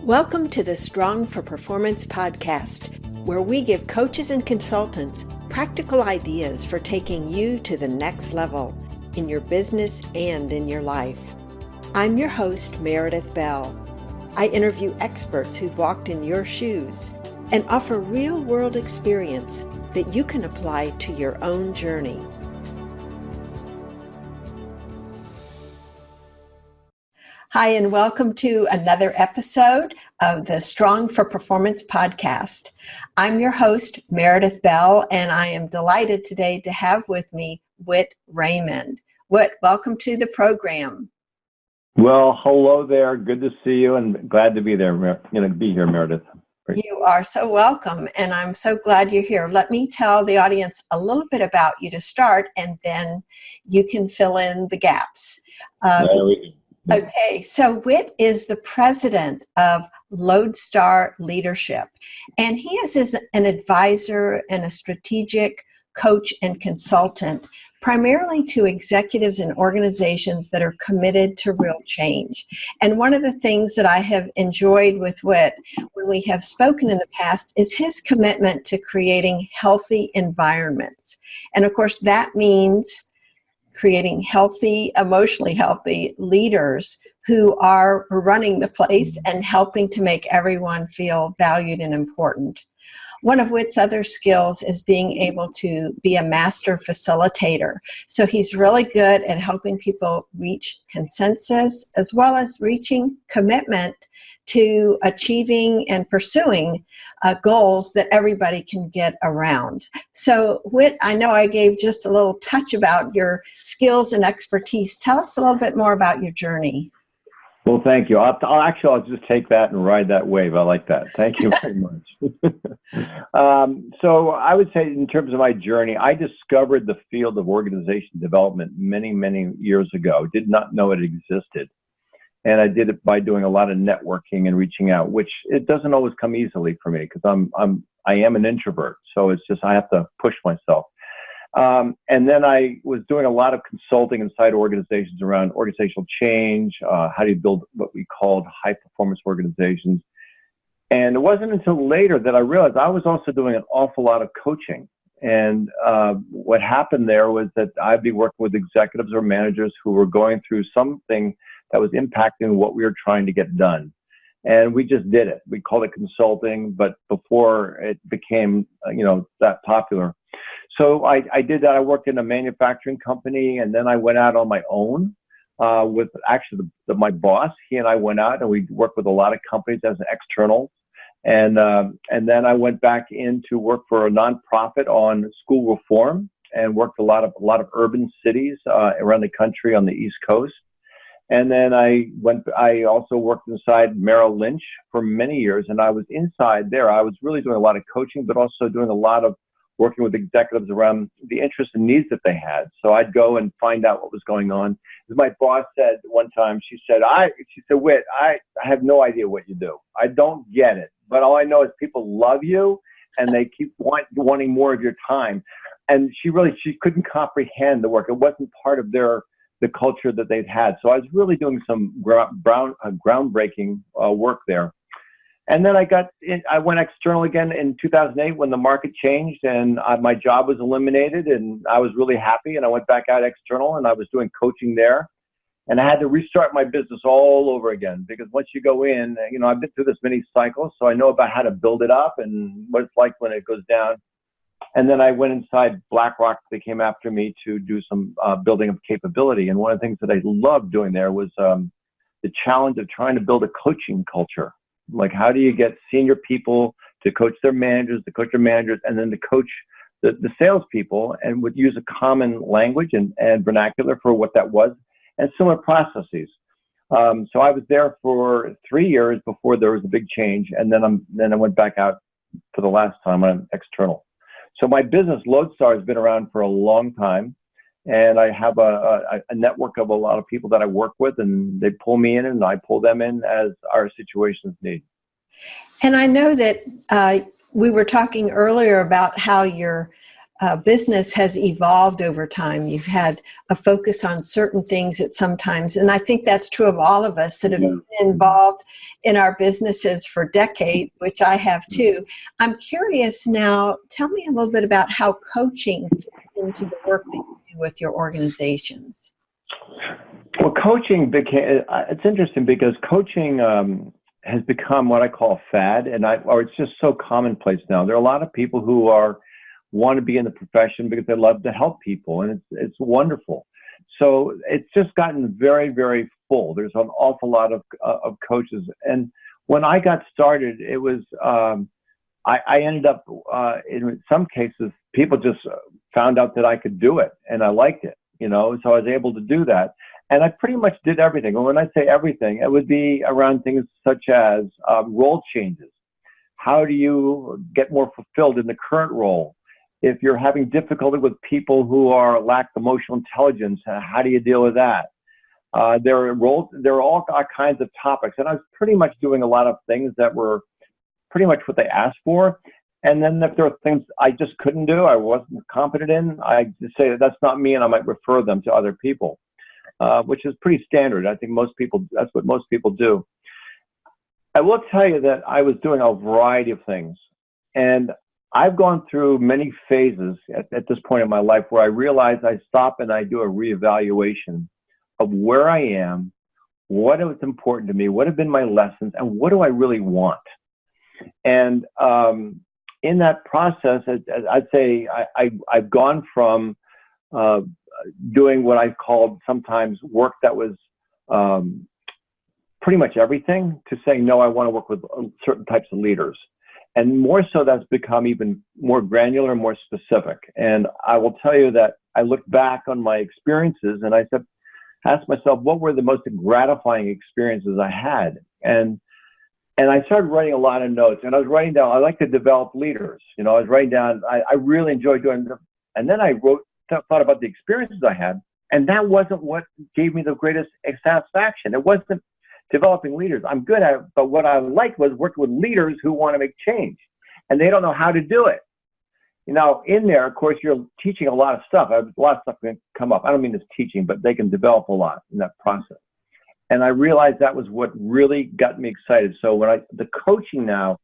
Welcome to the Strong for Performance podcast, where we give coaches and consultants practical ideas for taking you to the next level in your business and in your life. I'm your host, Meredith Bell. I interview experts who've walked in your shoes and offer real-world experience that you can apply to your own journey. Hi, and welcome to another episode of the Strong for Performance podcast. I'm your host, Meredith Bell, and I am delighted today to have with me Whit Raymond. Whit, welcome to the program. Well, hello there. Good to see you, and glad to be there. Be here, Meredith. Great. You are so welcome, and I'm so glad you're here. Let me tell the audience a little bit about you to start, and then you can fill in the gaps. Okay, so Whit is the president of Lodestar Leadership, and he is an advisor and a strategic coach and consultant, primarily to executives and organizations that are committed to real change. And one of the things that I have enjoyed with Whit when we have spoken in the past is his commitment to creating healthy environments. And of course, that means creating healthy, emotionally healthy leaders who are running the place and helping to make everyone feel valued and important. One of Whit's other skills is being able to be a master facilitator. So he's really good at helping people reach consensus as well as reaching commitment to achieving and pursuing goals that everybody can get around. So Whit, I know I gave just a little touch about your skills and expertise. Tell us a little bit more about your journey. Well, thank you. I'll just take that and ride that wave. I like that. Thank you very much. So I would say in terms of my journey, I discovered the field of organization development many, many years ago. Did not know it existed. And I did it by doing a lot of networking and reaching out, which it doesn't always come easily for me because I am an introvert. So it's just I have to push myself. And then I was doing a lot of consulting inside organizations around organizational change, how do you build what we called high performance organizations. And it wasn't until later that I realized I was also doing an awful lot of coaching. And what happened there was that I'd be working with executives or managers who were going through something that was impacting what we were trying to get done. And we just did it. We called it consulting, but before it became, that popular. So I did that. I worked in a manufacturing company, and then I went out on my own with actually my boss. He and I went out, and we worked with a lot of companies as an external. And then I went back in to work for a nonprofit on school reform, and worked a lot of urban cities around the country on the East Coast. And then I also worked inside Merrill Lynch for many years, and I was inside there. I was really doing a lot of coaching, but also doing a lot of working with executives around the interests and needs that they had. So I'd go and find out what was going on. As my boss said one time, she said, Whit, I have no idea what you do. I don't get it, but all I know is people love you and they keep wanting more of your time. And she couldn't comprehend the work. It wasn't part of the culture that they'd had. So I was really doing some groundbreaking work there. And then I went external again in 2008 when the market changed and my job was eliminated, and I was really happy, and I went back out external and I was doing coaching there, and I had to restart my business all over again because once you go in, I've been through this many cycles, so I know about how to build it up and what it's like when it goes down. And then I went inside BlackRock. They came after me to do some building of capability. And one of the things that I loved doing there was the challenge of trying to build a coaching culture. Like, how do you get senior people to coach their managers, and then to coach the salespeople, and would use a common language and vernacular for what that was, and similar processes. So I was there for 3 years before there was a big change, and then I went back out for the last time on external. So my business, Lodestar, has been around for a long time. And I have a network of a lot of people that I work with, and they pull me in and I pull them in as our situations need. And I know that we were talking earlier about how your business has evolved over time. You've had a focus on certain things at some times, and I think that's true of all of us that have been involved in our businesses for decades, which I have too. I'm curious now, tell me a little bit about how coaching fits into the work that you do with your organizations. Well, coaching became, it's interesting because coaching has become what I call a fad, or it's just so commonplace now. There are a lot of people who want to be in the profession because they love to help people, and it's wonderful. So it's just gotten very, very full. There's an awful lot of coaches. And when I got started, it was, I ended up, in some cases, people just found out that I could do it, and I liked it, so I was able to do that. And I pretty much did everything. And when I say everything, it would be around things such as role changes. How do you get more fulfilled in the current role? If you're having difficulty with people who lack emotional intelligence, how do you deal with that? There are all kinds of topics. And I was pretty much doing a lot of things that were pretty much what they asked for. And then if there were things I just couldn't do, I wasn't competent in, I just say that's not me, and I might refer them to other people, which is pretty standard. I think that's what most people do. I will tell you that I was doing a variety of things. And I've gone through many phases at this point in my life where I realize I stop and I do a reevaluation of where I am, what was important to me, what have been my lessons, and what do I really want. And in that process, I'd say I've gone from doing what I called sometimes work that was pretty much everything to saying, no, I want to work with certain types of leaders. And more so, that's become even more granular and more specific. And I will tell you that I looked back on my experiences and I asked myself, what were the most gratifying experiences I had? And I started writing a lot of notes, and I was writing down, I like to develop leaders. I was writing down, I really enjoy doing them. And then I thought about the experiences I had, and that wasn't what gave me the greatest satisfaction. It wasn't developing leaders. I'm good at it, but what I liked was working with leaders who want to make change, and they don't know how to do it. In there, of course, you're teaching a lot of stuff. A lot of stuff can come up. I don't mean it's teaching, but they can develop a lot in that process. And I realized that was what really got me excited. So the coaching now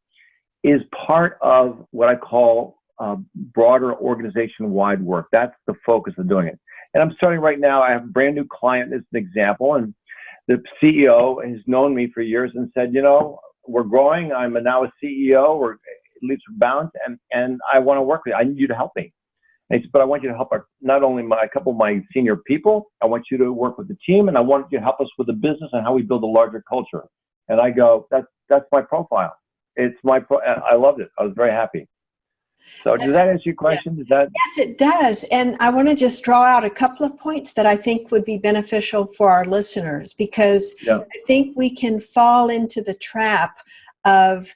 is part of what I call broader organization-wide work. That's the focus of doing it. And I'm starting right now. I have a brand new client as an example, and the CEO has known me for years and said, we're growing. I'm now a CEO, or at least bound, and I want to work with you. I need you to help me. And he said, but I want you to help not only a couple of my senior people, I want you to work with the team, and I want you to help us with the business and how we build a larger culture. And I go, that's my profile. I loved it. I was very happy. So does that answer your question? Yes, it does. And I want to just draw out a couple of points that I think would be beneficial for our listeners, because I think we can fall into the trap of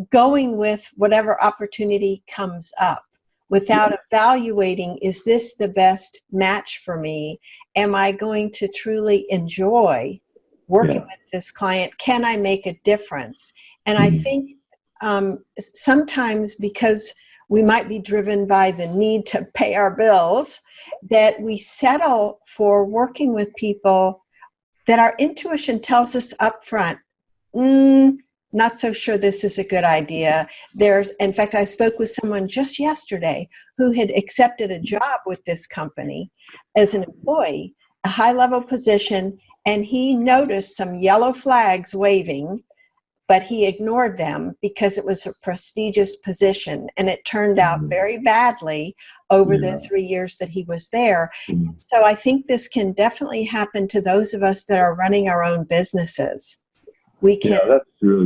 going with whatever opportunity comes up without evaluating, is this the best match for me? Am I going to truly enjoy working with this client? Can I make a difference? And I think sometimes, because we might be driven by the need to pay our bills, that we settle for working with people that our intuition tells us up front, not so sure this is a good idea. In fact, I spoke with someone just yesterday who had accepted a job with this company as an employee, a high-level position, and he noticed some yellow flags waving, but he ignored them because it was a prestigious position, and it turned out very badly over the 3 years that he was there. So I think this can definitely happen to those of us that are running our own businesses. We can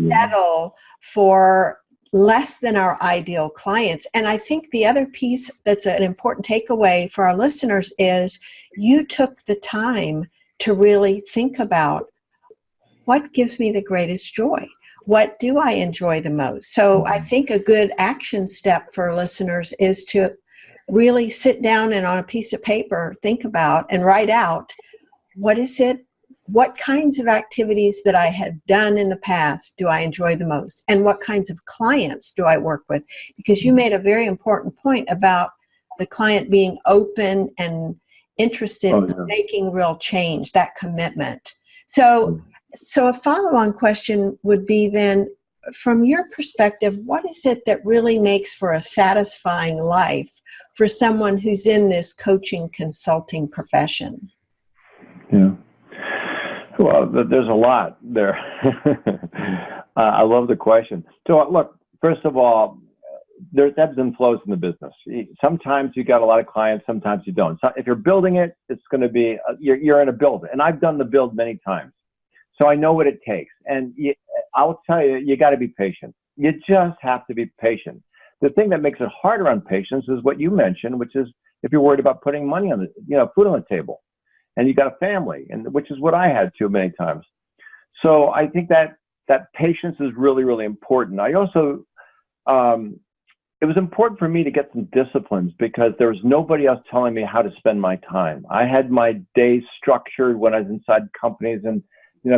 settle for less than our ideal clients. And I think the other piece that's an important takeaway for our listeners is you took the time to really think about, what gives me the greatest joy? What do I enjoy the most? So I think a good action step for listeners is to really sit down and on a piece of paper think about and write out, what kinds of activities that I have done in the past do I enjoy the most? And what kinds of clients do I work with? Because you made a very important point about the client being open and interested Oh, in yeah. making real change, that commitment. So a follow-on question would be then, from your perspective, what is it that really makes for a satisfying life for someone who's in this coaching consulting profession? Yeah. Well, there's a lot there. I love the question. So look, first of all, there's ebbs and flows in the business. Sometimes you got a lot of clients, sometimes you don't. So if you're building it, it's going to be, you're in a build. And I've done the build many times. So I know what it takes. And I'll tell you, you got to be patient. You just have to be patient. The thing that makes it harder on patience is what you mentioned, which is if you're worried about putting money on the, food on the table, and you got a family, and which is what I had too many times. So I think that patience is really, really important. I also, it was important for me to get some disciplines because there was nobody else telling me how to spend my time. I had my days structured when I was inside companies, and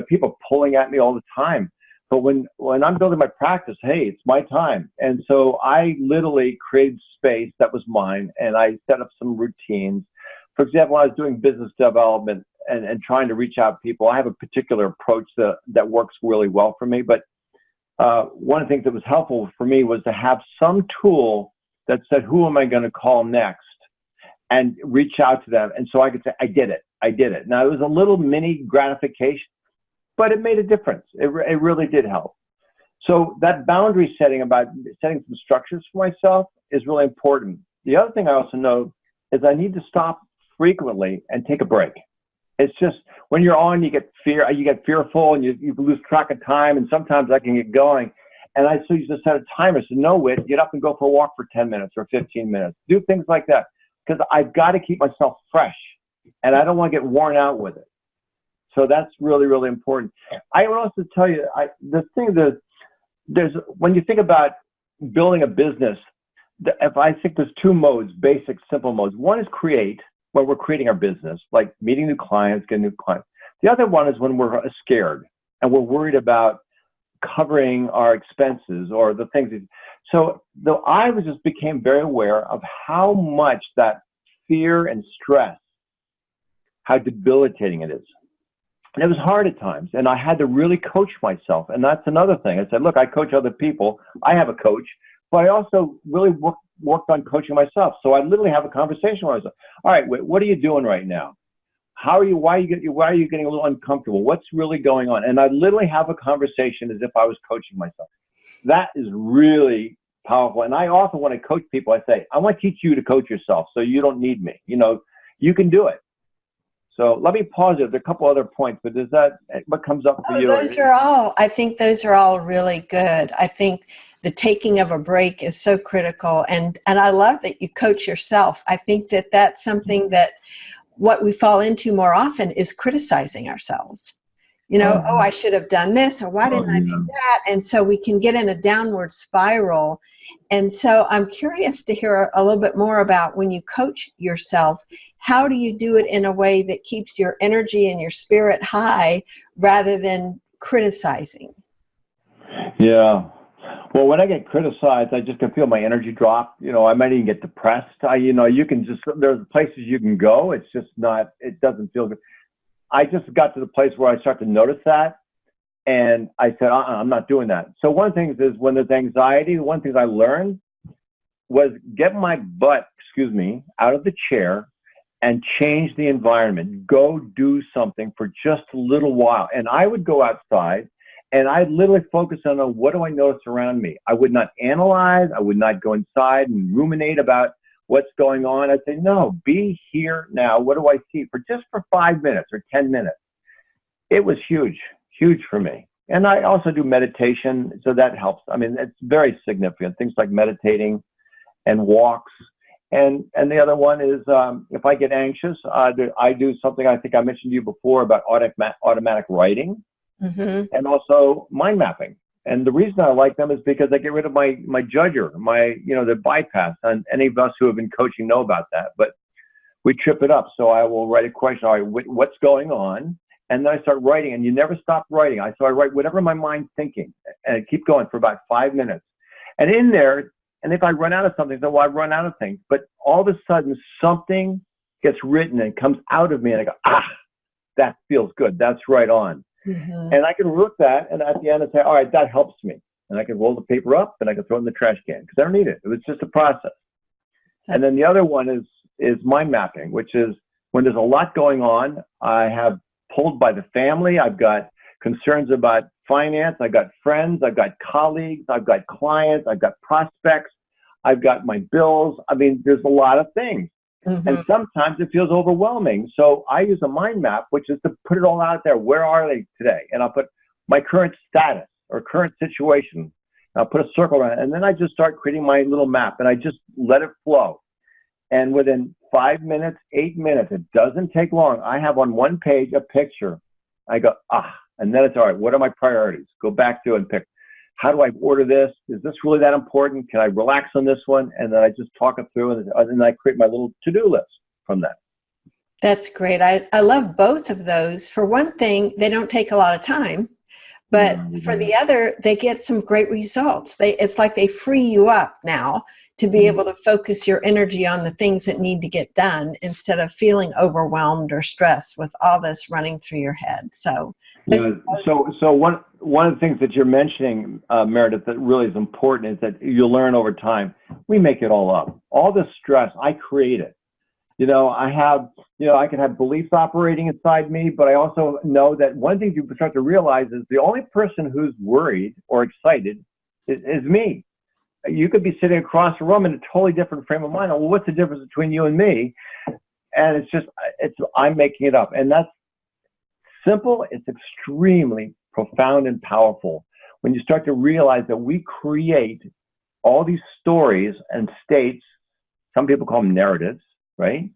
people pulling at me all the time. But when I'm building my practice, hey, it's my time. And so I literally created space that was mine, and I set up some routines. For example, when I was doing business development and trying to reach out to people, I have a particular approach that works really well for me. But one of the things that was helpful for me was to have some tool that said, who am I going to call next? And reach out to them. And so I could say, I did it. Now, it was a little mini gratification, but it made a difference. It really did help. So that boundary setting, about setting some structures for myself, is really important. The other thing I also know is I need to stop frequently and take a break. It's just when you're on, you get fearful, and you lose track of time, and sometimes I can get going. And I so used to set a timer. So no, Whit, get up and go for a walk for 10 minutes or 15 minutes. Do things like that because I've got to keep myself fresh, and I don't want to get worn out with it. So that's really, really important. I would also tell you, there's when you think about building a business, I think there's two modes, basic, simple modes. One is create, when we're creating our business, like meeting new clients, getting new clients. The other one is when we're scared and we're worried about covering our expenses or the things. So I just became very aware of how much that fear and stress, how debilitating it is. And it was hard at times, and I had to really coach myself. And that's another thing. I said, look, I coach other people. I have a coach, but I also really worked on coaching myself. So I literally have a conversation with myself. All right, what are you doing right now? How are you? Why are you getting a little uncomfortable? What's really going on? And I literally have a conversation as if I was coaching myself. That is really powerful. And I often, when I coach people, I say, I want to teach you to coach yourself, so you don't need me. You can do it. So let me pause it. There are a couple other points, but is that what comes up for you? I think those are all really good. I think the taking of a break is so critical. And I love that you coach yourself. I think that that's something that what we fall into more often is criticizing ourselves. I should have done this, or why didn't I do that? And so we can get in a downward spiral. And so I'm curious to hear a little bit more about when you coach yourself, how do you do it in a way that keeps your energy and your spirit high rather than criticizing? Yeah. Well, when I get criticized, I just can feel my energy drop. I might even get depressed. You can just, there's places you can go. It's just not, it doesn't feel good. I just got to the place where I start to notice that. And I said, I'm not doing that. So one of the things is when there's anxiety, one of the things I learned was get my butt, out of the chair and change the environment. Go do something for just a little while. And I would go outside and I'd literally focus on what do I notice around me. I would not analyze. I would not go inside and ruminate about what's going on. I'd say, no, be here now. What do I see? For 5 minutes or 10 minutes. It was huge for me. And I also do meditation, so that helps. I mean, it's very significant. Things like meditating and walks. And the other one is if I get anxious, I do something I think I mentioned to you before about automatic writing and also mind mapping. And the reason I like them is because I get rid of my judger, the bypass. And any of us who have been coaching know about that. But we trip it up. So I will write a question. All right, what's going on? And then I start writing, and you never stop writing. So I write whatever my mind's thinking, and I keep going for about 5 minutes. And in there, And if I run out of something, then well, I run out of things. But all of a sudden, something gets written and comes out of me, and I go, that feels good. That's right on. Mm-hmm. And I can look that, and at the end, I say, all right, that helps me. And I can roll the paper up, and I can throw it in the trash can because I don't need it. It was just a process. And then the other one is mind mapping, which is when there's a lot going on. I have pulled by the family. I've got concerns about finance. I've got friends. I've got colleagues. I've got clients. I've got prospects. I've got my bills. I mean, there's a lot of things. Mm-hmm. And sometimes it feels overwhelming. So I use a mind map, which is to put it all out there. Where are they today? And I'll put my current status or current situation. I'll put a circle around it. And then I just start creating my little map, and I just let it flow. And within 5 minutes, 8 minutes, it doesn't take long. I have on one page a picture. I go, and then it's all right. What are my priorities? Go back to it and pick. How do I order this? Is this really that important? Can I relax on this one? And then I just talk it through, and then I create my little to-do list from that. That's great. I love both of those. For one thing, they don't take a lot of time, but for the other, they get some great results. It's like they free you up now to be able to focus your energy on the things that need to get done instead of feeling overwhelmed or stressed with all this running through your head. So, so one of the things that you're mentioning, Meredith, that really is important is that you'll learn over time. We make it all up. All this stress, I create it. I can have beliefs operating inside me, but I also know that one thing you start to realize is the only person who's worried or excited is me. You could be sitting across the room in a totally different frame of mind. Well, what's the difference between you and me? And I'm making it up. And that's simple. It's extremely profound and powerful when you start to realize that we create all these stories and states. Some people call them narratives, right?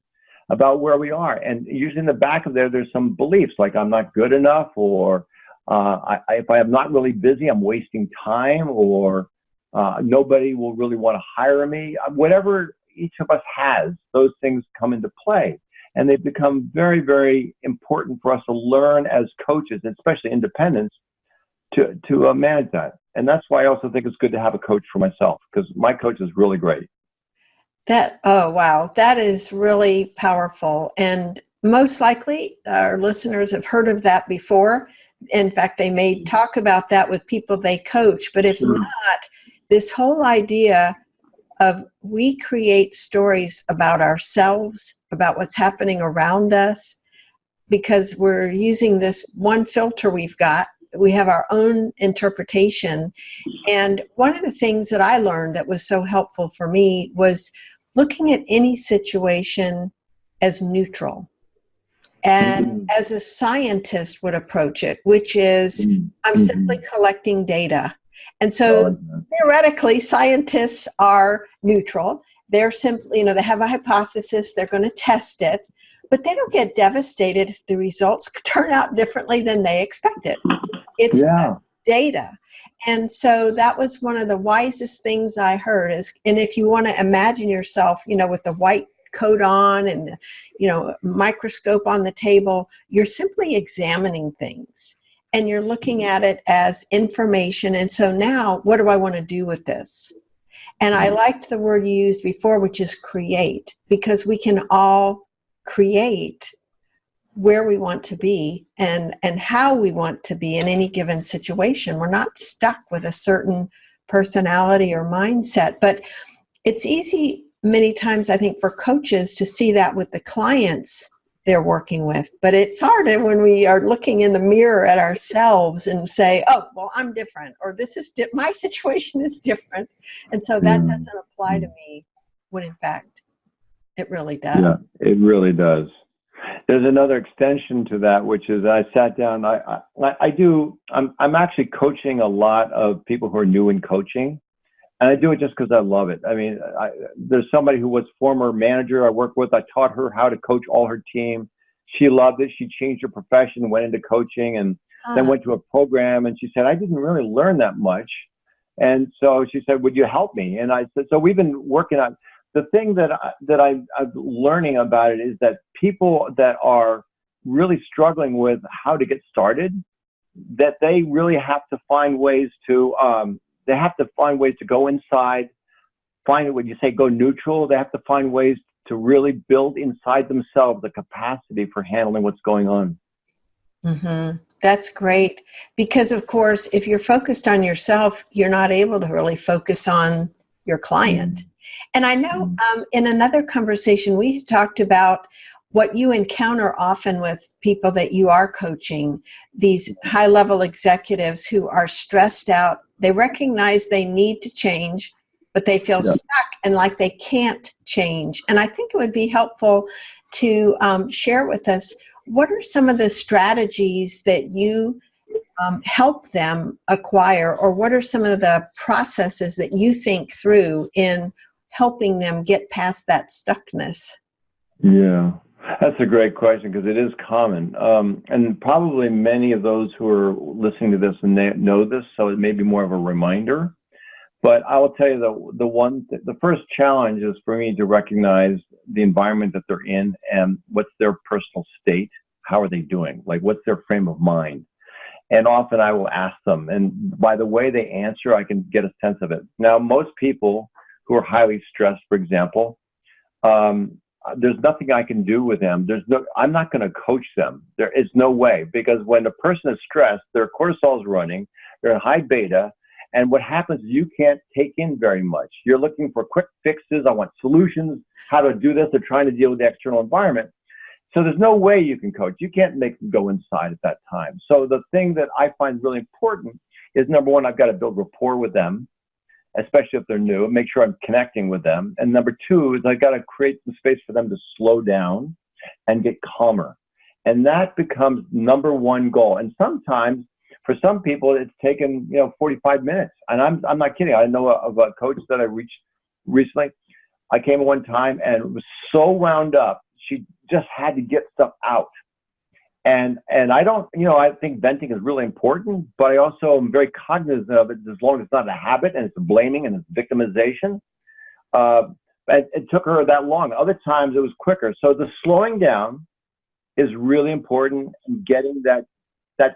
About where we are. And usually in the back of there's some beliefs like I'm not good enough, or if I am not really busy, I'm wasting time, or nobody will really want to hire me. Whatever each of us has, those things come into play. And they've become very, very important for us to learn as coaches, especially independents, to manage that. And that's why I also think it's good to have a coach for myself, because my coach is really great. Wow, that is really powerful. And most likely our listeners have heard of that before. In fact, they may talk about that with people they coach. But if not, this whole idea of we create stories about ourselves, about what's happening around us, because we're using this one filter we've got. We have our own interpretation. And one of the things that I learned that was so helpful for me was looking at any situation as neutral. And as a scientist would approach it, which is I'm simply collecting data. And so theoretically, scientists are neutral. They're simply, they have a hypothesis, they're going to test it, but they don't get devastated if the results turn out differently than they expected. It's just data. And so that was one of the wisest things I heard is, and if you want to imagine yourself, with the white coat on and, microscope on the table, you're simply examining things. And you're looking at it as information. And so now, what do I want to do with this? And I liked the word you used before, which is create, because we can all create where we want to be and how we want to be in any given situation. We're not stuck with a certain personality or mindset. But it's easy many times, I think, for coaches to see that with the clients they're working with. But it's harder when we are looking in the mirror at ourselves and say, oh, well, I'm different, or this is my situation is different. And so that doesn't apply to me, when in fact, it really does. Yeah, it really does. There's another extension to that, which is I sat down, I'm actually coaching a lot of people who are new in coaching. And I do it just because I love it. I mean, there's somebody who was former manager I worked with. I taught her how to coach all her team. She loved it. She changed her profession, went into coaching, and then went to a program. And she said, I didn't really learn that much. And so she said, would you help me? And I said, so we've been working on the thing that I'm learning about it is that people that are really struggling with how to get started, that they really have to find ways to, they have to find ways to go inside, find, when you say go neutral, they have to find ways to really build inside themselves the capacity for handling what's going on. Mm-hmm. That's great. Because, of course, if you're focused on yourself, you're not able to really focus on your client. And I know in another conversation, we talked about what you encounter often with people that you are coaching, these high-level executives who are stressed out. They recognize they need to change, but they feel stuck and like they can't change. And I think it would be helpful to share with us, what are some of the strategies that you help them acquire, or what are some of the processes that you think through in helping them get past that stuckness? Yeah, that's a great question, because it is common. And probably many of those who are listening to this and they know this, so it may be more of a reminder. But I will tell you the first challenge is for me to recognize the environment that they're in and what's their personal state. How are they doing? Like, what's their frame of mind? And often I will ask them, and by the way they answer, I can get a sense of it. Now, most people who are highly stressed, for example, there's nothing I can do with them. I'm not going to coach them. There is no way, because when a person is stressed, their cortisol is running, they're in high beta, and what happens is you can't take in very much. You're looking for quick fixes. I want solutions, how to do this. They're trying to deal with the external environment. So there's no way you can coach. You can't make them go inside at that time. So the thing that I find really important is, number one, I've got to build rapport with them, especially if they're new, and make sure I'm connecting with them. And number two is I've got to create some space for them to slow down and get calmer. And that becomes number one goal. And sometimes, for some people, it's taken 45 minutes. And I'm not kidding. I know of a coach that I reached recently. I came one time and was so wound up. She just had to get stuff out. And I don't, I think venting is really important, but I also am very cognizant of it as long as it's not a habit and it's blaming and it's victimization. It took her that long. Other times it was quicker. So the slowing down is really important, and getting that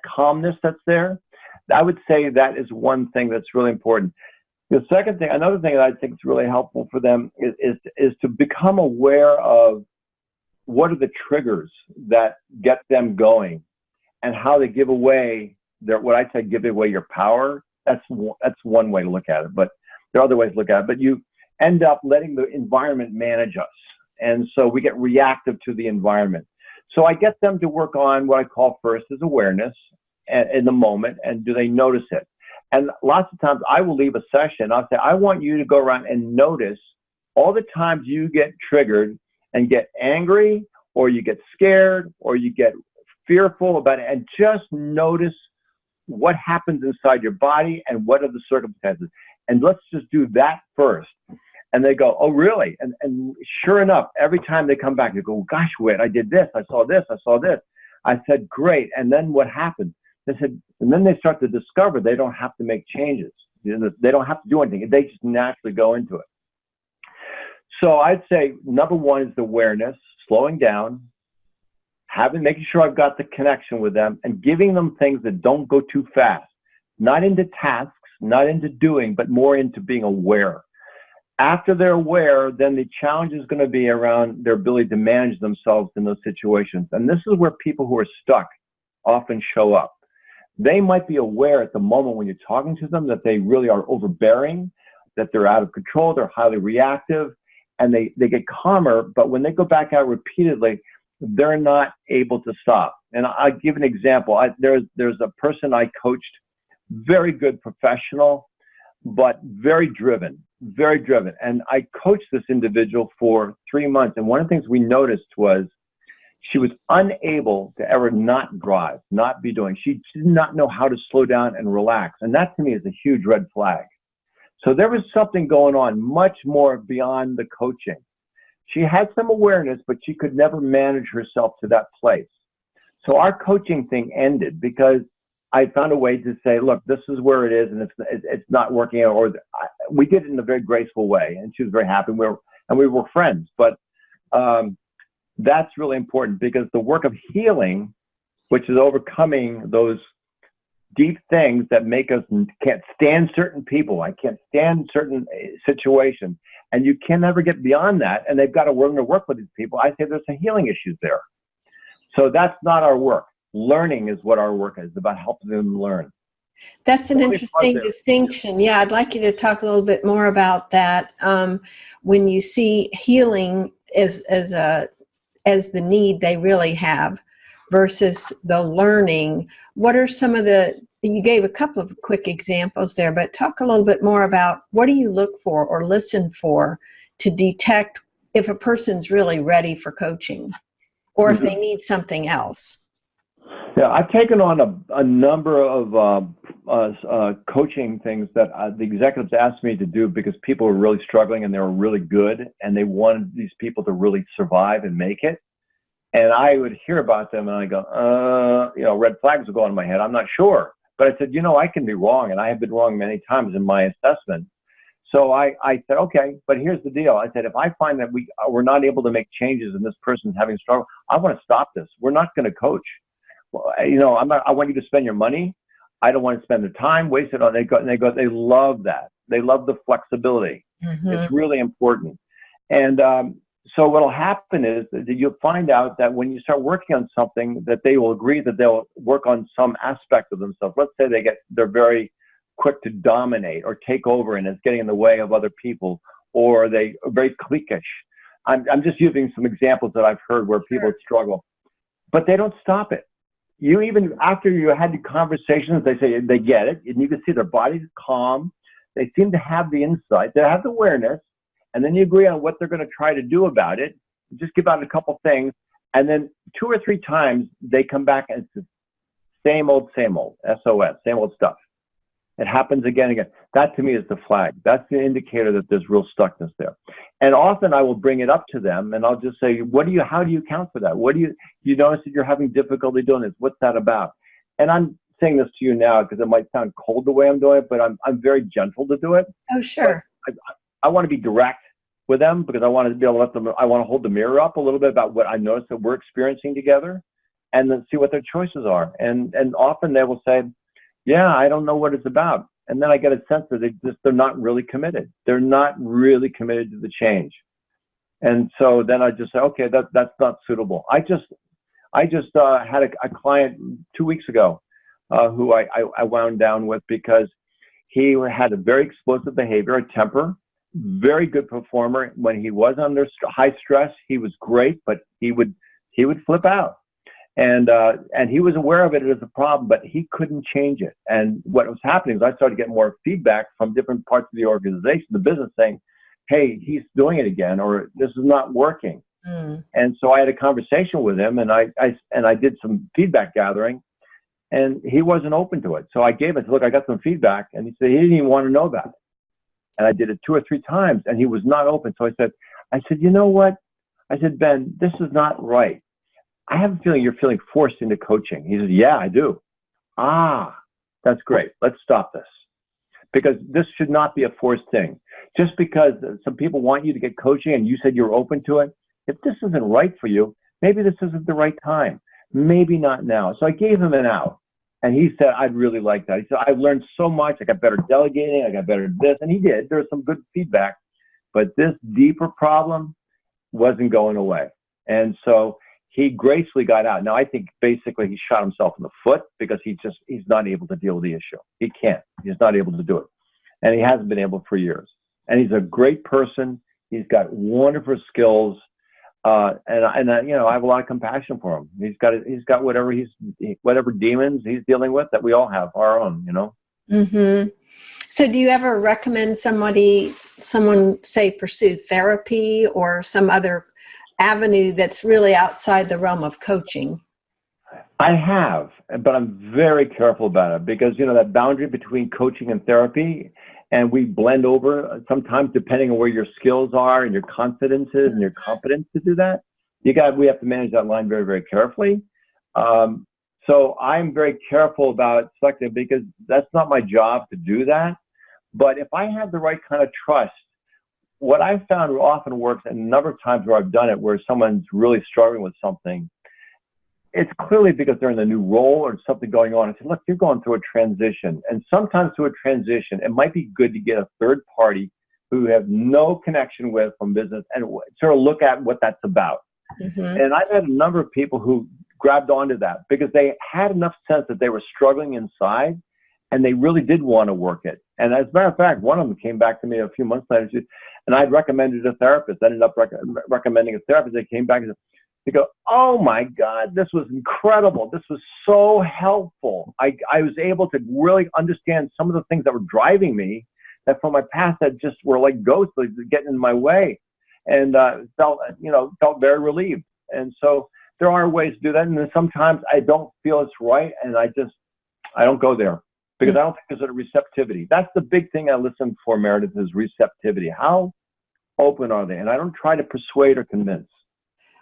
calmness that's there. I would say that is one thing that's really important. The second thing, another thing that I think is really helpful for them is to become aware of what are the triggers that get them going, and how they give away what I say, give away your power. That's one way to look at it, but there are other ways to look at it. But you end up letting the environment manage us. And so we get reactive to the environment. So I get them to work on what I call first is awareness in the moment, and do they notice it? And lots of times I will leave a session. I'll say, I want you to go around and notice all the times you get triggered and get angry, or you get scared, or you get fearful about it, and just notice what happens inside your body and what are the circumstances. And let's just do that first. And they go, oh, really? And sure enough, every time they come back, they go, gosh, Whit, I did this, I saw this, I saw this. I said, great. And then what happened? They said, and then they start to discover they don't have to make changes. They don't have to do anything. They just naturally go into it. So I'd say number one is the awareness, slowing down, making sure I've got the connection with them, and giving them things that don't go too fast. Not into tasks, not into doing, but more into being aware. After they're aware, then the challenge is going to be around their ability to manage themselves in those situations. And this is where people who are stuck often show up. They might be aware at the moment when you're talking to them that they really are overbearing, that they're out of control, they're highly reactive, and they get calmer. But when they go back out repeatedly, they're not able to stop. And I'll give an example. There's a person I coached, very good professional, but very driven. And I coached this individual for 3 months. And one of the things we noticed was she was unable to ever not drive, not be doing. She did not know how to slow down and relax. And that to me is a huge red flag. So there was something going on much more beyond the coaching. She had some awareness, but she could never manage herself to that place. So our coaching thing ended because I found a way to say, look, this is where it is, and it's not working out. Or we did it in a very graceful way, and she was very happy. We were friends. But that's really important, because the work of healing, which is overcoming those deep things that make us can't stand certain people. I can't stand certain situations. and you can never get beyond that, and they've got to learn to work with these people, I say there's some healing issues there. So that's not our work. Learning is what our work is, about helping them learn. That's an interesting distinction. Yeah, I'd like you to talk a little bit more about that. When you see healing as the need they really have versus the learning, what are some of you gave a couple of quick examples there, but talk a little bit more about what do you look for or listen for to detect if a person's really ready for coaching or if they need something else? Yeah, I've taken on a number of coaching things that the executives asked me to do because people were really struggling and they were really good and they wanted these people to really survive and make it. And I would hear about them and I go, red flags would go on in my head. I'm not sure. But I said, I can be wrong. And I have been wrong many times in my assessment. So I said, okay, but here's the deal. I said, if I find that we're not able to make changes and this person's having struggle, I want to stop this. We're not going to coach. Well, I want you to spend your money. I don't want to spend the time, waste it on. They love that. They love the flexibility. Mm-hmm. It's really important. And so what'll happen is that you'll find out that when you start working on something, that they will agree that they'll work on some aspect of themselves. Let's say they're very quick to dominate or take over, and it's getting in the way of other people, or they are very cliquish. I'm just using some examples that I've heard where people struggle, but they don't stop it. You even after you had the conversations, they say they get it, and you can see their body's calm. They seem to have the insight. They have the awareness. And then you agree on what they're going to try to do about it. Just give out a couple things. And then 2 or 3 times they come back and it's the same old, SOS, same old stuff. It happens again and again. That to me is the flag. That's the indicator that there's real stuckness there. And often I will bring it up to them and I'll just say, how do you account for that? You notice that you're having difficulty doing this? What's that about? And I'm saying this to you now because it might sound cold the way I'm doing it, but I'm very gentle to do it. Oh, sure. I want to be direct with them because I want to be able to I want to hold the mirror up a little bit about what I noticed that we're experiencing together and then see what their choices are. And often they will say, yeah, I don't know what it's about. And then I get a sense that they're not really committed. They're not really committed to the change. And so then I just say, okay, that's not suitable. I just had a client 2 weeks ago who I wound down with because he had a very explosive behavior, a temper, very good performer. When he was under high stress, he was great, but he would flip out. And he was aware of it as a problem, but he couldn't change it. And what was happening is I started getting more feedback from different parts of the organization, the business, saying, hey, he's doing it again, or this is not working. Mm. And so I had a conversation with him and I did some feedback gathering and he wasn't open to it. So I gave it, look, I got some feedback, and he said he didn't even want to know about it. And I did it 2 or 3 times and he was not open. So I said, you know what? I said, Ben, this is not right. I have a feeling you're feeling forced into coaching. He said, yeah, I do. Ah, that's great. Let's stop this. Because this should not be a forced thing. Just because some people want you to get coaching and you said you're open to it, if this isn't right for you, maybe this isn't the right time. Maybe not now. So I gave him an out. And he said, I'd really like that. He said, I've learned so much. I got better delegating. I got better this. And he did. There was some good feedback. But this deeper problem wasn't going away. And so he gracefully got out. Now, I think basically he shot himself in the foot because he's not able to deal with the issue. He can't. He's not able to do it. And he hasn't been able for years. And he's a great person. He's got wonderful skills. I have a lot of compassion for him. He's got whatever demons he's dealing with that we all have our own, Mm-hmm. So do you ever recommend someone say pursue therapy or some other avenue that's really outside the realm of coaching? I have, but I'm very careful about it because, that boundary between coaching and therapy, and we blend over sometimes depending on where your skills are and your confidence is and your competence to do that. We have to manage that line very, very carefully. So I'm very careful about selecting because that's not my job to do that. But if I have the right kind of trust, what I've found often works, and a number of times where I've done it, where someone's really struggling with something, it's clearly because they're in a new role or something going on. I say, look, you're going through a transition. And sometimes through a transition, it might be good to get a third party who have no connection with from business and sort of look at what that's about. Mm-hmm. And I've had a number of people who grabbed onto that because they had enough sense that they were struggling inside and they really did want to work it. And as a matter of fact, one of them came back to me a few months later and I'd recommended a therapist. I ended up recommending a therapist. They came back and said, they go, "Oh my God, this was incredible. This was so helpful. I was able to really understand some of the things that were driving me that from my past that just were like ghosts, like getting in my way." And felt very relieved. And so there are ways to do that. And then sometimes I don't feel it's right, and I don't go there because I don't think there's a receptivity. That's the big thing I listen for, Meredith, is receptivity. How open are they? And I don't try to persuade or convince.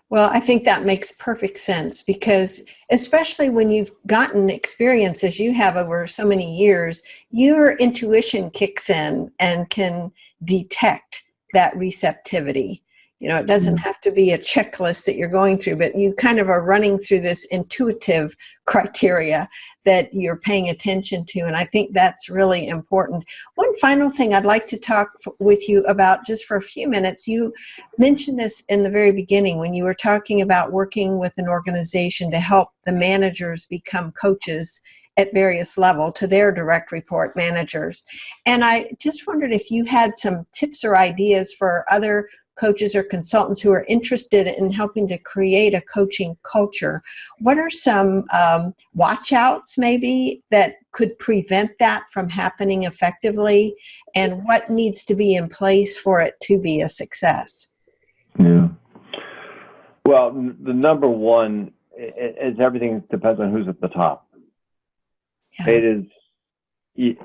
Well, I think that makes perfect sense because especially when you've gotten experience as you have over so many years, your intuition kicks in and can detect that receptivity. You know, it doesn't have to be a checklist that you're going through, but you kind of are running through this intuitive criteria that you're paying attention to. And I think that's really important. One final thing I'd like to talk with you about just for a few minutes. You mentioned this in the very beginning when you were talking about working with an organization to help the managers become coaches at various levels to their direct report managers. And I just wondered if you had some tips or ideas for other coaches or consultants who are interested in helping to create a coaching culture. What are some watch outs maybe that could prevent that from happening effectively? And what needs to be in place for it to be a success? Yeah. Well, the number one is everything depends on who's at the top. Yeah. It is,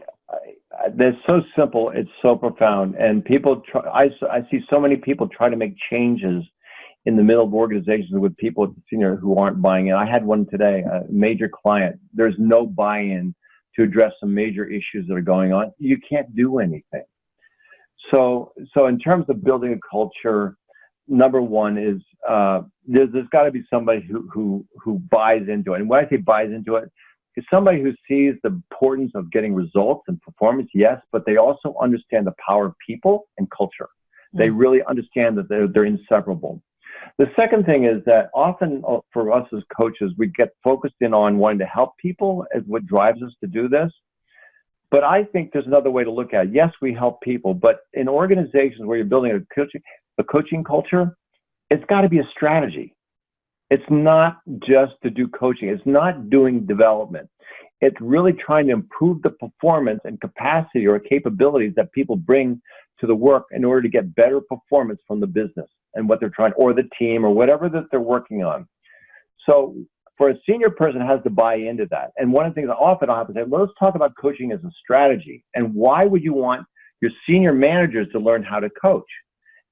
they're so simple, it's so profound. And people try, I see so many people try to make changes in the middle of organizations with people at the senior who aren't buying in. I had one today, a major client. There's no buy-in to address some major issues that are going on. You can't do anything. So in terms of building a culture, number one is there's got to be somebody who buys into it. And when I say buys into it, is somebody who sees the importance of getting results and performance, yes, but they also understand the power of people and culture. They really understand that they're inseparable. The second thing is that often for us as coaches, we get focused in on wanting to help people as what drives us to do this. But I think there's another way to look at it. Yes, we help people, but in organizations where you're building a coaching culture, it's got to be a strategy. It's not just to do coaching. It's not doing development. It's really trying to improve the performance and capacity or capabilities that people bring to the work in order to get better performance from the business and what they're trying, or the team, or whatever that they're working on. So for a senior person has to buy into that. And one of the things I often have to say, let's talk about coaching as a strategy. And why would you want your senior managers to learn how to coach?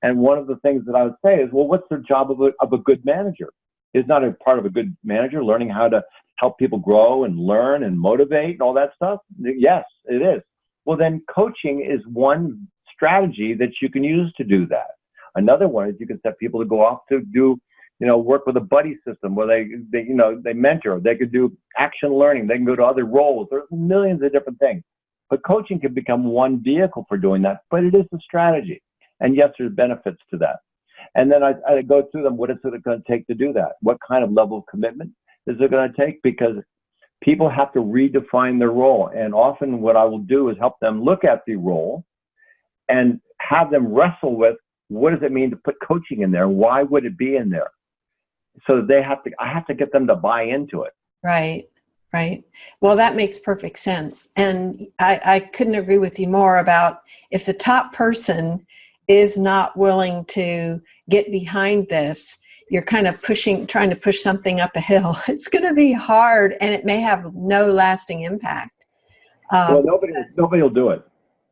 And one of the things that I would say is, well, what's the job of a good manager? Is not a part of a good manager learning how to help people grow and learn and motivate and all that stuff? Yes, it is. Well, then coaching is one strategy that you can use to do that. Another one is you can set people to go off to do, work with a buddy system where they mentor. They could do action learning. They can go to other roles. There's millions of different things. But coaching can become one vehicle for doing that, but it is a strategy. And yes, there's benefits to that. And then I go through them. What is it going to take to do that? What kind of level of commitment is it going to take? Because people have to redefine their role. And often what I will do is help them look at the role and have them wrestle with, what does it mean to put coaching in there? Why would it be in there? So I have to get them to buy into it. Right. Right. Well, that makes perfect sense. And I couldn't agree with you more about if the top person is not willing to get behind this, you're kind of trying to push something up a hill. It's going to be hard, and it may have no lasting impact. Well, nobody will do it.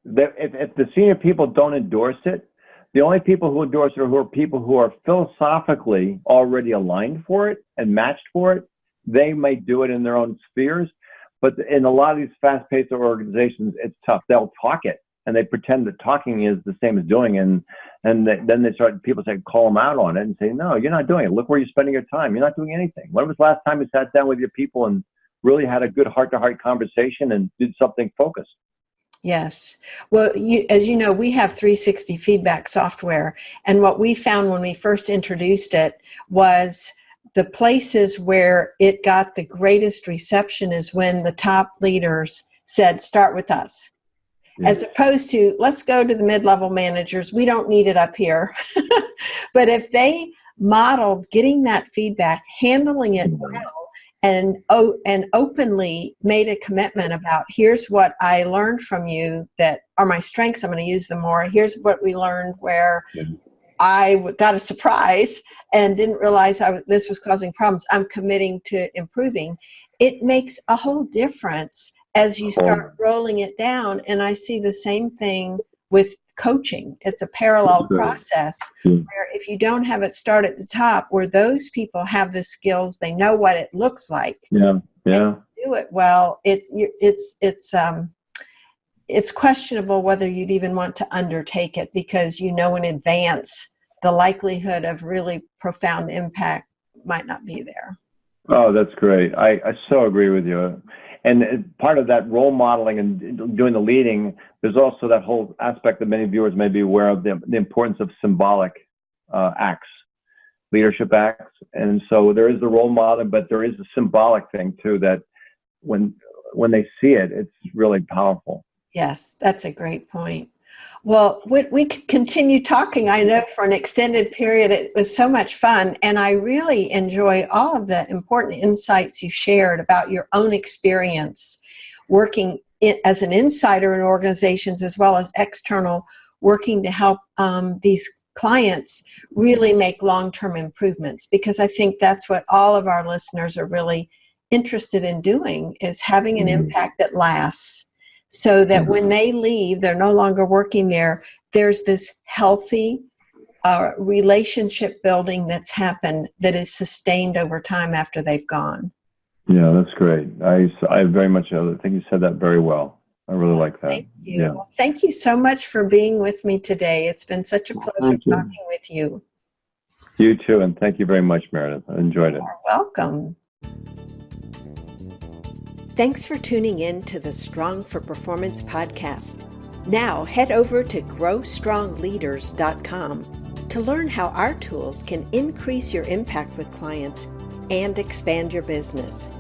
If the senior people don't endorse it, the only people who endorse it are people who are philosophically already aligned for it and matched for it. They may do it in their own spheres, but in a lot of these fast-paced organizations, it's tough. They'll talk it, and they pretend that talking is the same as doing, and then people call them out on it and say, no, you're not doing it. Look where you're spending your time. You're not doing anything. When was the last time you sat down with your people and really had a good heart-to-heart conversation and did something focused? Yes. Well, as you know, we have 360 feedback software. And what we found when we first introduced it was the places where it got the greatest reception is when the top leaders said, start with us. As opposed to, let's go to the mid-level managers. We don't need it up here. But if they modeled getting that feedback, handling it well, and openly made a commitment about, here's what I learned from you that are my strengths, I'm going to use them more. Here's what we learned where I got a surprise and didn't realize this was causing problems. I'm committing to improving. It makes a whole difference as you start rolling it down. And I see the same thing with coaching. It's a parallel process where if you don't have it start at the top, where those people have the skills, they know what it looks like. Do it well. It's questionable whether you'd even want to undertake it, because you know in advance the likelihood of really profound impact might not be there. Oh, that's great. I so agree with you. And part of that role modeling and doing the leading, there's also that whole aspect that many viewers may be aware of, the importance of symbolic acts, leadership acts. And so there is the role model, but there is a symbolic thing too, that when they see it, it's really powerful. Yes, that's a great point. Well, we could continue talking, I know, for an extended period. It was so much fun, and I really enjoy all of the important insights you shared about your own experience working as an insider in organizations as well as external, working to help these clients really make long-term improvements, because I think that's what all of our listeners are really interested in doing, is having an impact that lasts. So that when they leave, they're no longer working there. There's this healthy relationship building that's happened that is sustained over time after they've gone. Yeah, that's great. I very much think you said that very well. I really like that. Thank you. Yeah. Well, thank you so much for being with me today. It's been such a pleasure talking with you. You too, and thank you very much, Meredith. I enjoyed it. You're welcome. Thanks for tuning in to the Strong for Performance podcast. Now head over to growstrongleaders.com to learn how our tools can increase your impact with clients and expand your business.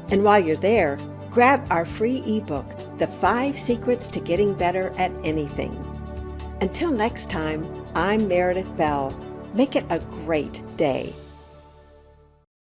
And while you're there, grab our free ebook, The 5 Secrets to Getting Better at Anything. Until next time, I'm Meredith Bell. Make it a great day.